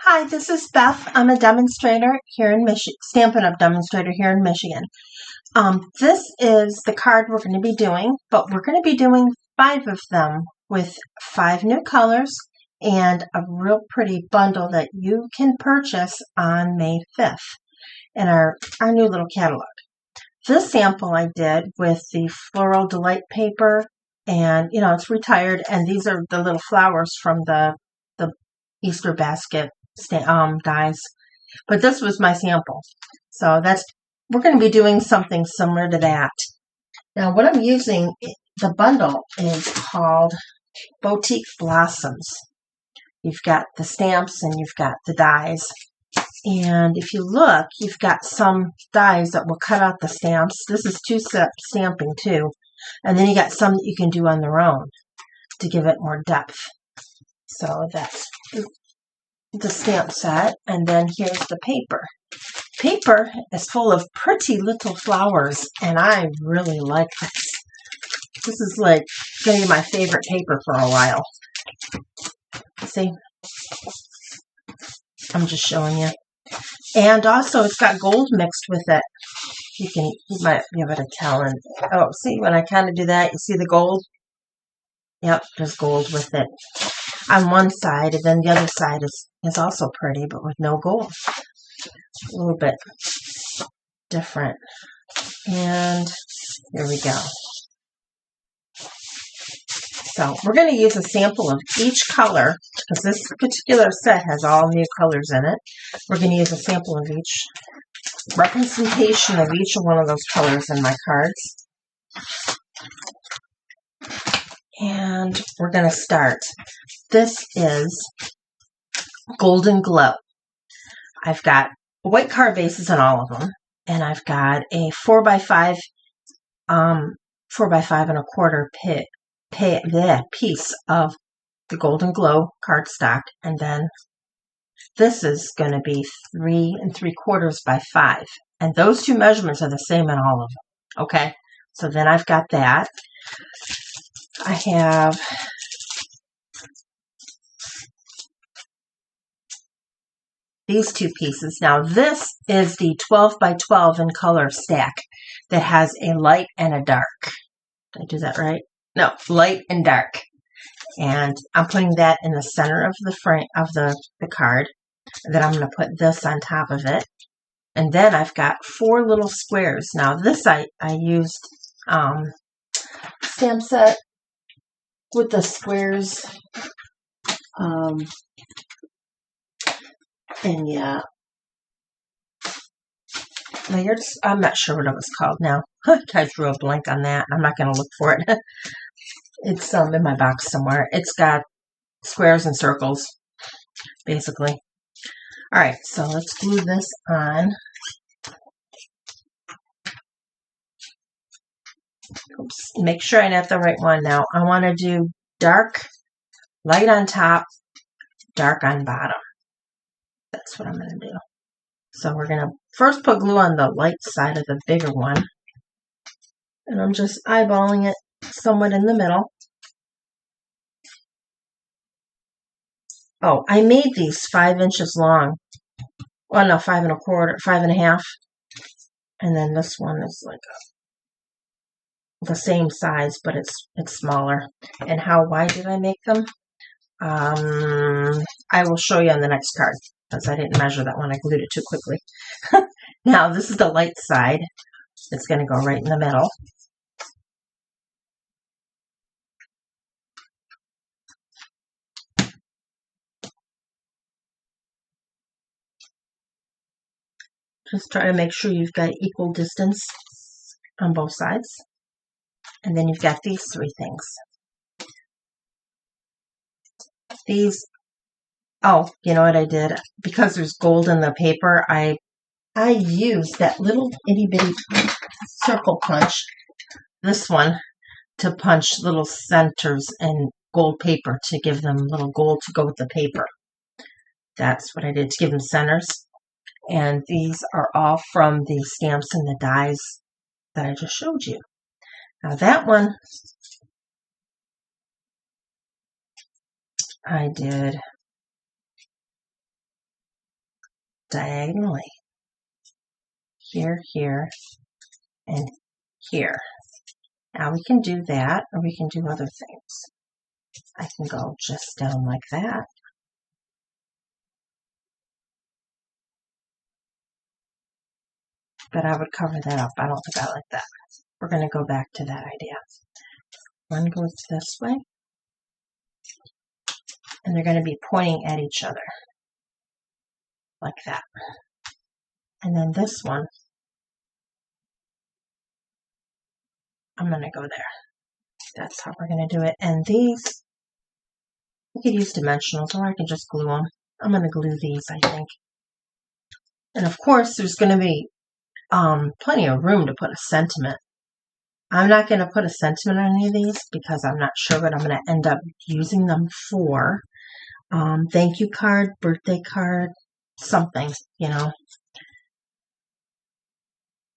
Hi, this is Beth. I'm a demonstrator here in Michigan, Stampin' Up! Demonstrator here in Michigan. This is the card we're going to be doing, but we're going to be doing 5 of them with 5 new colors and a real pretty bundle that you can purchase on May 5th in our new little catalog. This sample I did with the Floral Delight paper, and it's retired, and these are the little flowers from the Easter basket dies. But this was my sample. So we're going to be doing something similar to that. Now what I'm using, the bundle is called Boutique Blossoms. You've got the stamps and you've got the dies. And if you look, you've got some dies that will cut out the stamps. This is two-step stamping too. And then you got some that you can do on their own to give it more depth. So that's the stamp set, and then here's the paper. Paper is full of pretty little flowers, and I really like this. This is like going to be my favorite paper for a while. See? I'm just showing you. And also it's got gold mixed with it. You might be able to tell. And oh, see, when I kind of do that, you see the gold? Yep, there's gold with it on one side, and then the other side is also pretty, but with no gold. A little bit different. And here we go. So we're going to use a sample of each color, because this particular set has all new colors in it. We're going to use a sample of each representation of each one of those colors in my cards. And we're going to start. This is Golden Glow. I've got white card bases on all of them, and I've got a 4x5, 4x5 and a quarter piece of the Golden Glow cardstock, and then this is going to be 3 3/4 by 5, and those two measurements are the same in all of them. Okay, so then I've got that. I have these two pieces. Now this is the 12 by 12 in color stack that has a light and a dark. Did I do that right? No, light and dark. And I'm putting that in the center of the frame of the card. And then I'm going to put this on top of it. And then I've got 4 little squares. Now this I used stamp set with the squares. And yeah, I'm not sure what it was called now. I drew a blank on that. I'm not going to look for it. It's in my box somewhere. It's got squares and circles, basically. All right, so let's glue this on. Oops, make sure I have the right one now. I want to do dark, light on top, dark on bottom. That's what I'm going to do. So we're going to first put glue on the light side of the bigger one. And I'm just eyeballing it somewhat in the middle. Oh, I made these 5 inches long. Well, no, 5 1/4, 5 1/2. And then this one is like the same size, but it's smaller. And how wide did I make them? I will show you on the next card, because I didn't measure that one. I glued it too quickly. Now, this is the light side. It's going to go right in the middle. Just try to make sure you've got equal distance on both sides. And then you've got these 3 things. These, oh, you know what I did? Because there's gold in the paper, I used that little itty bitty circle punch, this one, to punch little centers in gold paper to give them little gold to go with the paper. That's what I did to give them centers. And these are all from the stamps and the dies that I just showed you. Now that one, I did diagonally. Here, here, and here. Now we can do that, or we can do other things. I can go just down like that. But I would cover that up. I don't think I like that. We're going to go back to that idea. One goes this way. And they're going to be pointing at each other. Like that. And then this one, I'm going to go there. That's how we're going to do it. And these, we could use dimensionals, or I can just glue them. I'm going to glue these, I think. And of course, there's going to be plenty of room to put a sentiment. I'm not going to put a sentiment on any of these because I'm not sure what I'm going to end up using them for. Thank you card, birthday card, something, you know.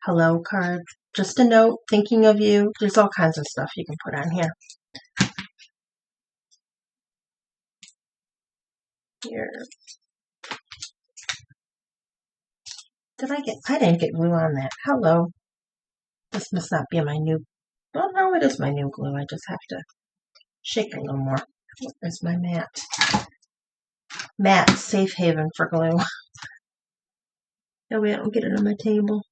Hello card, just a note, thinking of you. There's all kinds of stuff you can put on here. Here. I didn't get glue on that. Hello. This must not be my new, well, no, it is my new glue. I just have to shake a little more. Where's my mat? Mat, safe haven for glue. That way I don't get it on my table.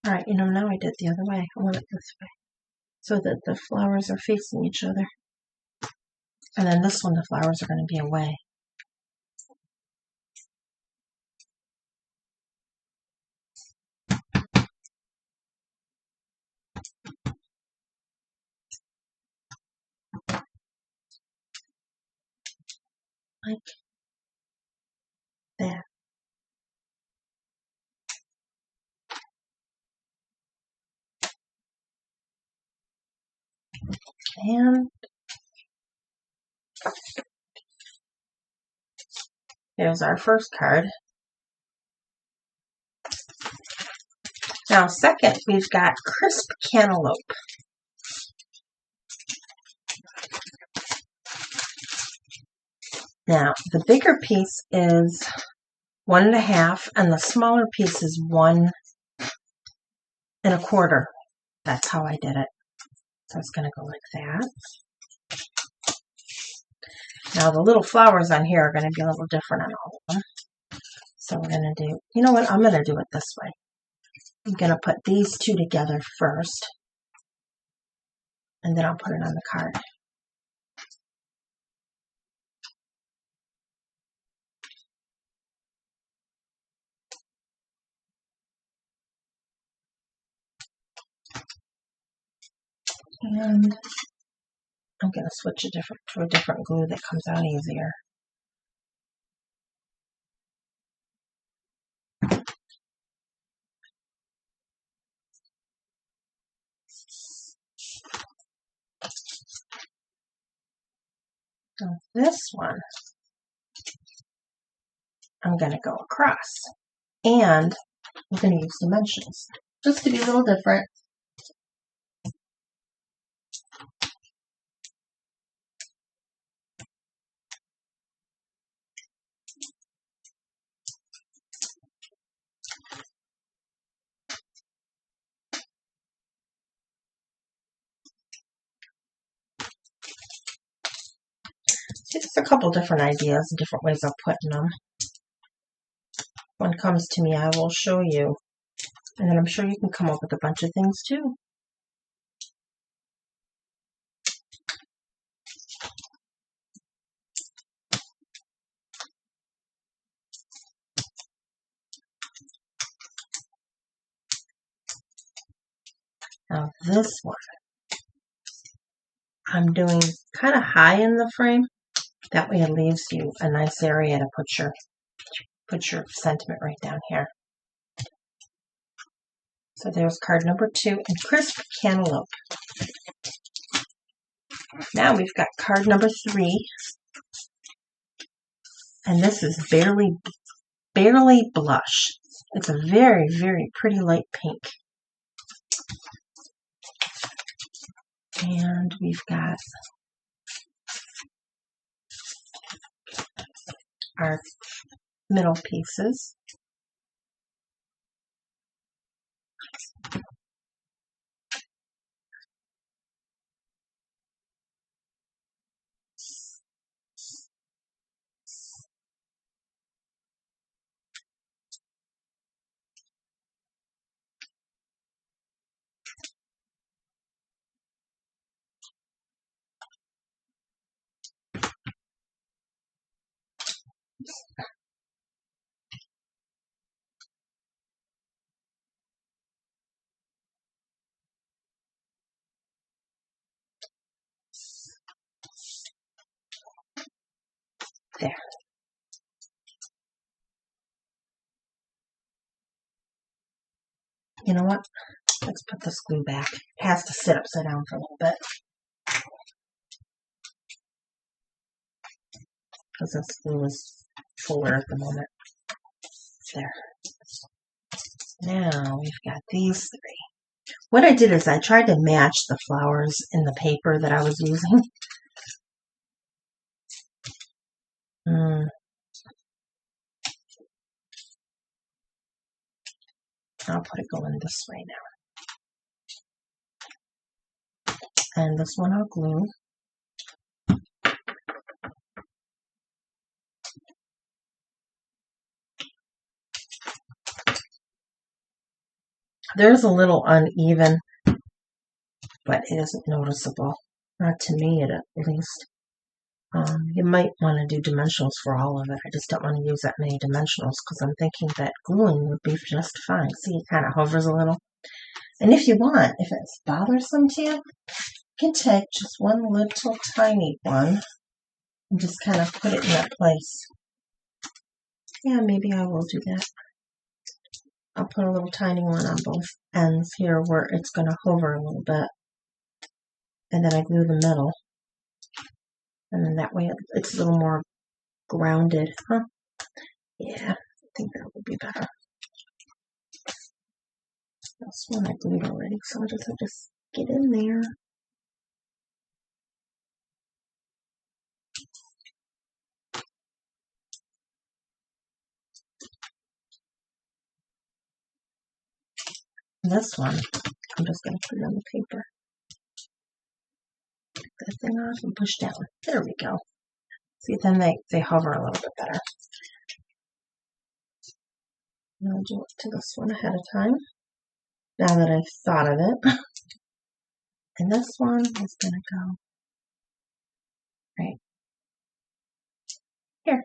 Alright, you know, now I did it the other way. I want it this way. So that the flowers are facing each other. And then this one, the flowers are going to be away. Like that. And here's our first card. Now, second, we've got Crisp Cantaloupe. Now, the bigger piece is 1.5, and the smaller piece is 1 1/4. That's how I did it. So it's going to go like that. Now, the little flowers on here are going to be a little different on all of them. So we're going to do, you know what, I'm going to do it this way. I'm going to put these two together first, and then I'll put it on the card. And I'm going to switch to a different glue that comes out easier. So this one, I'm going to go across. And I'm going to use dimensions, just to be a little different. See, there's a couple different ideas and different ways of putting them. When it comes to me, I will show you. And then I'm sure you can come up with a bunch of things too. Now this one, I'm doing kind of high in the frame. That way it leaves you a nice area to put your sentiment right down here. So there's card number 2 and Crisp Cantaloupe. Now we've got card number 3. And this is Barely Blush. It's a very, very pretty light pink. And we've got our middle pieces. There. You know what? Let's put this glue back. It has to sit upside down for a little bit. Because this glue is fuller at the moment. There. Now we've got these three. What I did is I tried to match the flowers in the paper that I was using. I'll put it going this way now. And this one I'll glue. There's a little uneven, but it isn't noticeable. Not to me, at least. You might want to do dimensionals for all of it. I just don't want to use that many dimensionals because I'm thinking that gluing would be just fine. See, it kind of hovers a little. And if you want, if it's bothersome to you, you can take just one little tiny one and just kind of put it in that place. Yeah, maybe I will do that. I'll put a little tiny one on both ends here where it's going to hover a little bit. And then I glue the middle. And then that way it's a little more grounded. Huh? Yeah, I think that would be better. This one I glued already, so I just have to get in there. And this one, I'm just going to put it on the paper. Get that thing off and push down. There we go. See, then they hover a little bit better. And I'll do it to this one ahead of time, now that I've thought of it. And this one is going to go right here.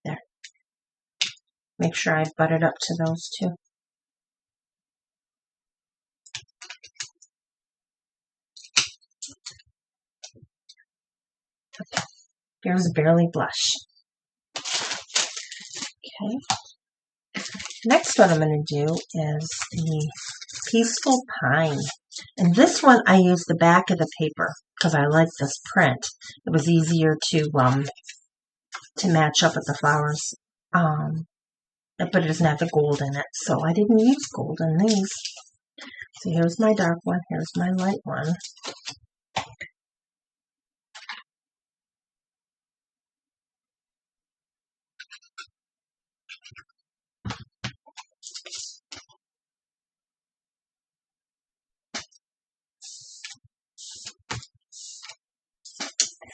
There. Make sure I butt it up to those two. Okay. Here's Barely Blush. Okay. Next, what I'm going to do is the Peaceful Pine. And this one, I used the back of the paper because I like this print. It was easier to match up with the flowers. But it doesn't have the gold in it, so I didn't use gold in these. So here's my dark one. Here's my light one.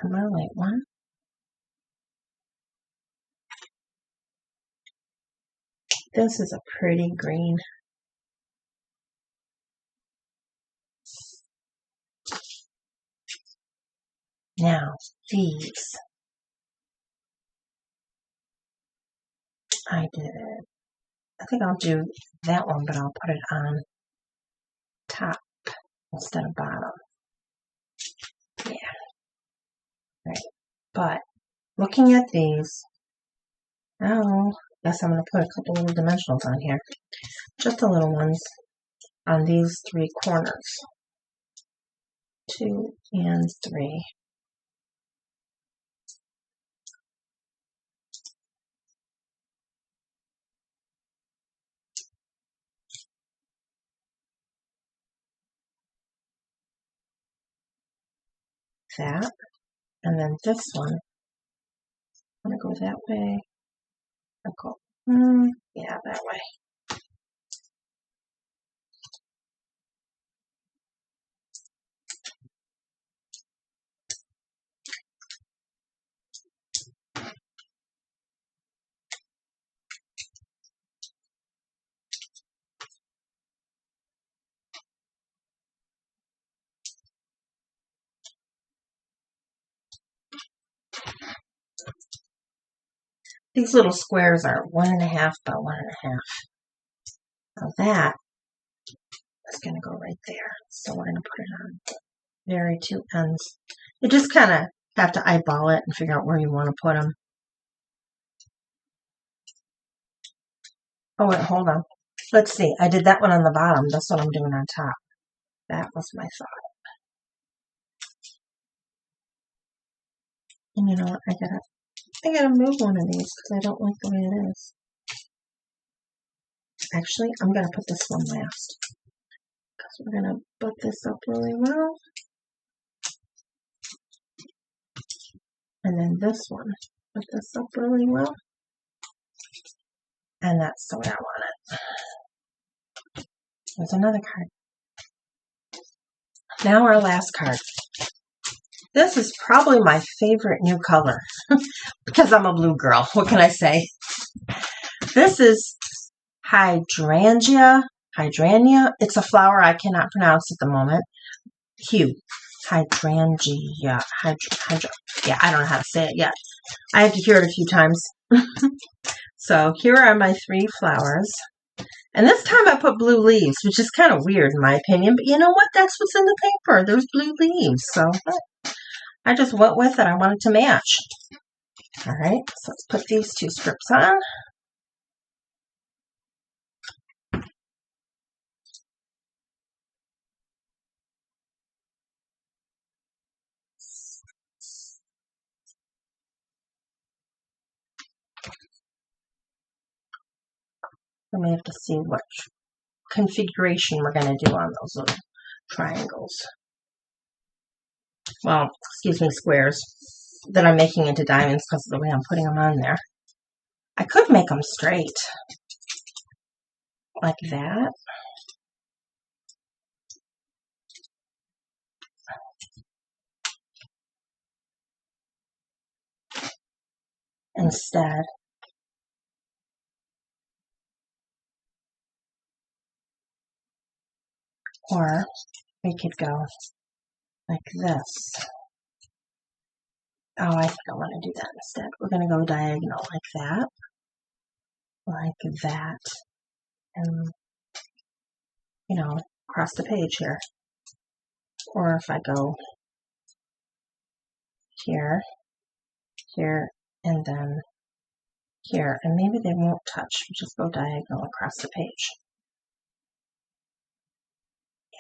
And my light one. This is a pretty green. Now, these. I think I'll do that one, but I'll put it on top instead of bottom. Yeah. Right. But looking at these, oh, I guess I'm going to put a couple little dimensionals on here. Just the little ones on these three corners. 2 and 3. that. And then this one, I'm going to go that way. I'll go, yeah, that way. These little squares are 1.5 by 1.5. Now that is going to go right there. So we're going to put it on the very two ends. You just kind of have to eyeball it and figure out where you want to put them. Oh, wait, hold on. Let's see. I did that one on the bottom. That's what I'm doing on top. That was my thought. And you know what? I gotta move one of these because I don't like the way it is. Actually, I'm gonna put this one last because we're gonna butt this up really well. And then this one, put this up really well. And that's the way I want it. There's another card. Now our last card. This is probably my favorite new color because I'm a blue girl. What can I say? This is hydrangea. It's a flower I cannot pronounce at the moment. Hydrangea. Yeah, I don't know how to say it yet. I have to hear it a few times. So here are my 3 flowers. And this time I put blue leaves, which is kind of weird in my opinion. But you know what? That's what's in the paper. There's blue leaves. So I just went with it. I wanted to match. All right. So let's put these 2 strips on. Then we have to see what configuration we're going to do on those little triangles. Well, excuse me, squares that I'm making into diamonds because of the way I'm putting them on there. I could make them straight, like that. Instead. Or we could go like this. Oh, I think I want to do that instead. We're going to go diagonal like that, and, you know, across the page here. Or if I go here, here, and then here, and maybe they won't touch. Just go diagonal across the page.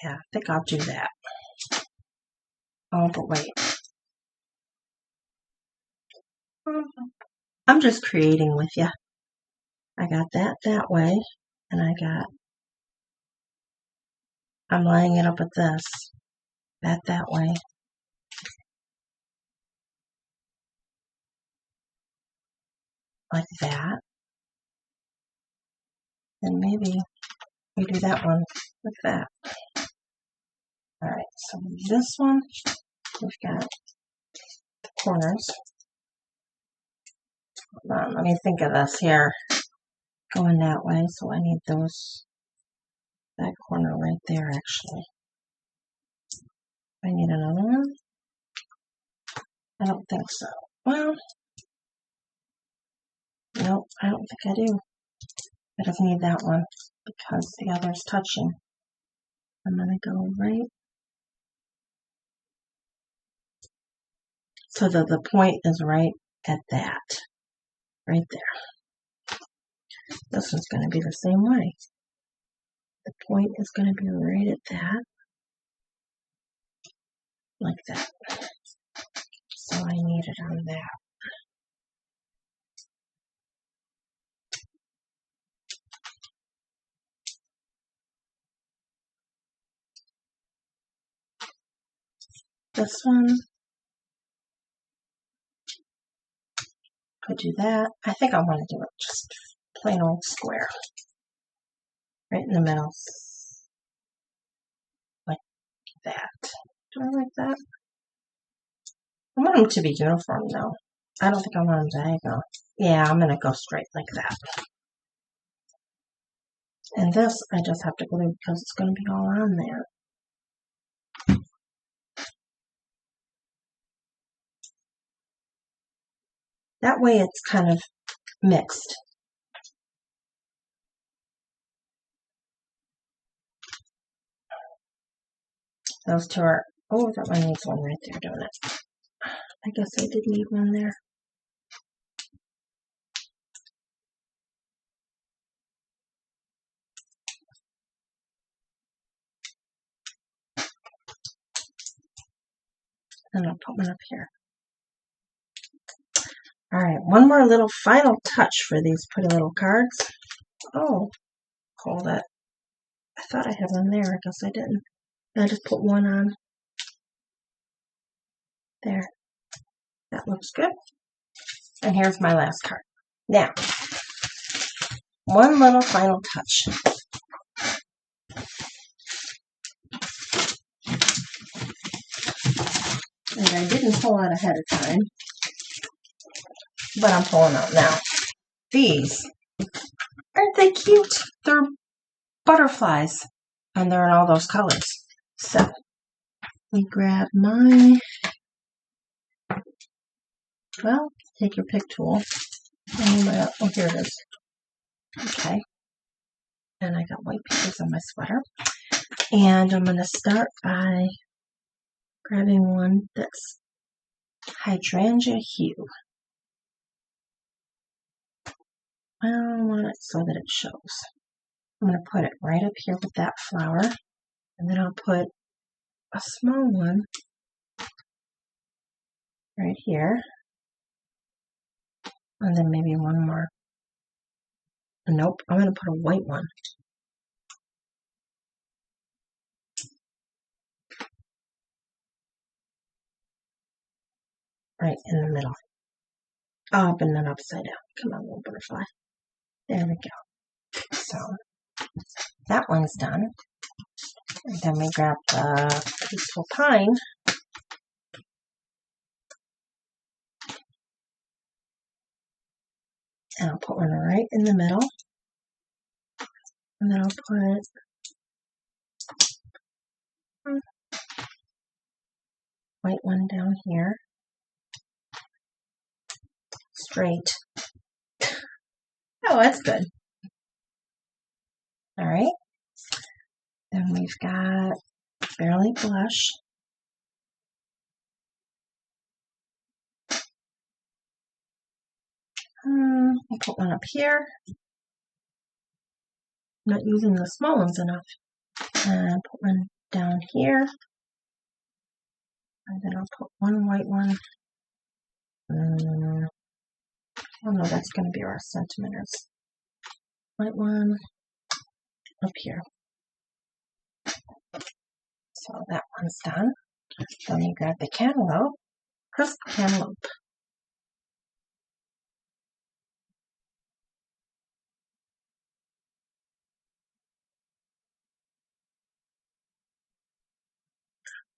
Yeah, I think I'll do that. Oh, but wait. I'm just creating with you. I got that way, and I'm lining it up with this. That way. Like that. And maybe we do that one with that. Alright, so this one, we've got the corners. Hold on, let me think of this here. Going that way, so I need that corner right there actually. I need another one? I don't think so. Well, nope, I don't think I do. I just need that one because the other's touching. I'm going to go right. So that the point is right at that. Right there. This one's going to be the same way. The point is going to be right at that. Like that. So I need it on that. This one, do that. I think I want to do it just plain old square. Right in the middle. Like that. Do I like that? I want them to be uniform though. I don't think I want them diagonal. Yeah, I'm going to go straight like that. And this I just have to glue because it's going to be all on there. That way it's kind of mixed. Those two are, oh, that one needs one right there, don't it? I guess I did leave one there. And I'll put one up here. All right, one more little final touch for these pretty little cards. Oh, hold it. I thought I had one there. I guess I didn't. I just put one on. There. That looks good. And here's my last card. Now, one little final touch. And I didn't pull out ahead of time, but I'm pulling out now. These, aren't they cute? They're butterflies, and they're in all those colors. So, let me grab my, well, take your pick tool. And oh, here it is. Okay. And I got white pieces on my sweater. And I'm going to start by grabbing one that's hydrangea hue. I want it so that it shows. I'm going to put it right up here with that flower. And then I'll put a small one right here. And then maybe one more. Nope, I'm going to put a white one. Right in the middle. Up and then upside down. Come on, little butterfly. There we go. So, that one's done. And then we grab the Peaceful Pine. And I'll put one right in the middle. And then I'll put white one down here. Straight. Oh, that's good. All right. Then we've got Barely Blush. I'll put one up here. I'm not using the small ones enough. And put one down here. And then I'll put one white one. Oh no, that's going to be our centimeters. White one up here. So that one's done. Then we grab the cantaloupe, crisp cantaloupe.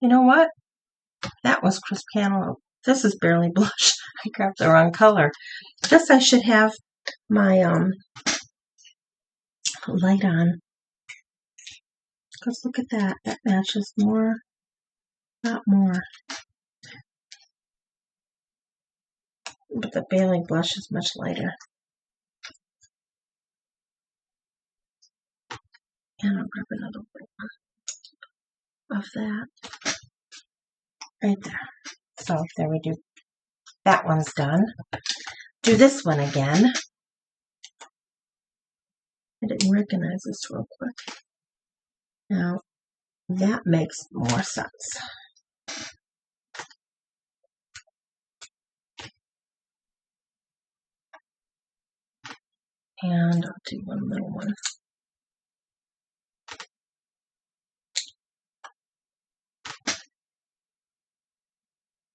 You know what? That was crisp cantaloupe. This is Barely Blush. I grabbed the wrong color. Guess I should have my light on. Because look at that. That matches more. Not more. But the Barely Blush is much lighter. And I'll grab another one of that. Right there. So there we do. That one's done. Do this one again. I didn't recognize this real quick. Now, that makes more sense. And I'll do one little one.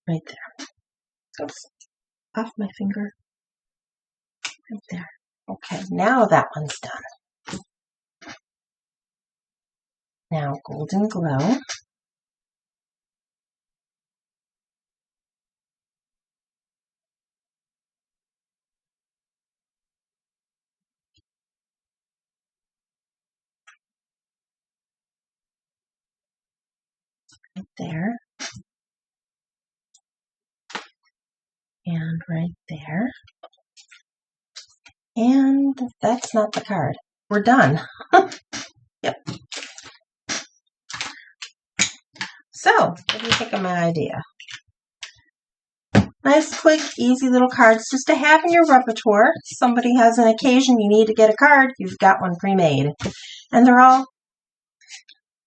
Right there. Oops. Off my finger. Right there. Okay, now that one's done. Now Golden Glow. Right there. And right there. And that's not the card. We're done. Yep. So, what do you think of my idea? Nice, quick, easy little cards just to have in your repertoire. If somebody has an occasion you need to get a card, you've got one pre-made. And they're all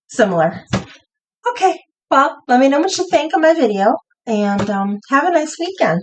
similar. Okay, well, let me know what you think of my video, and have a nice weekend.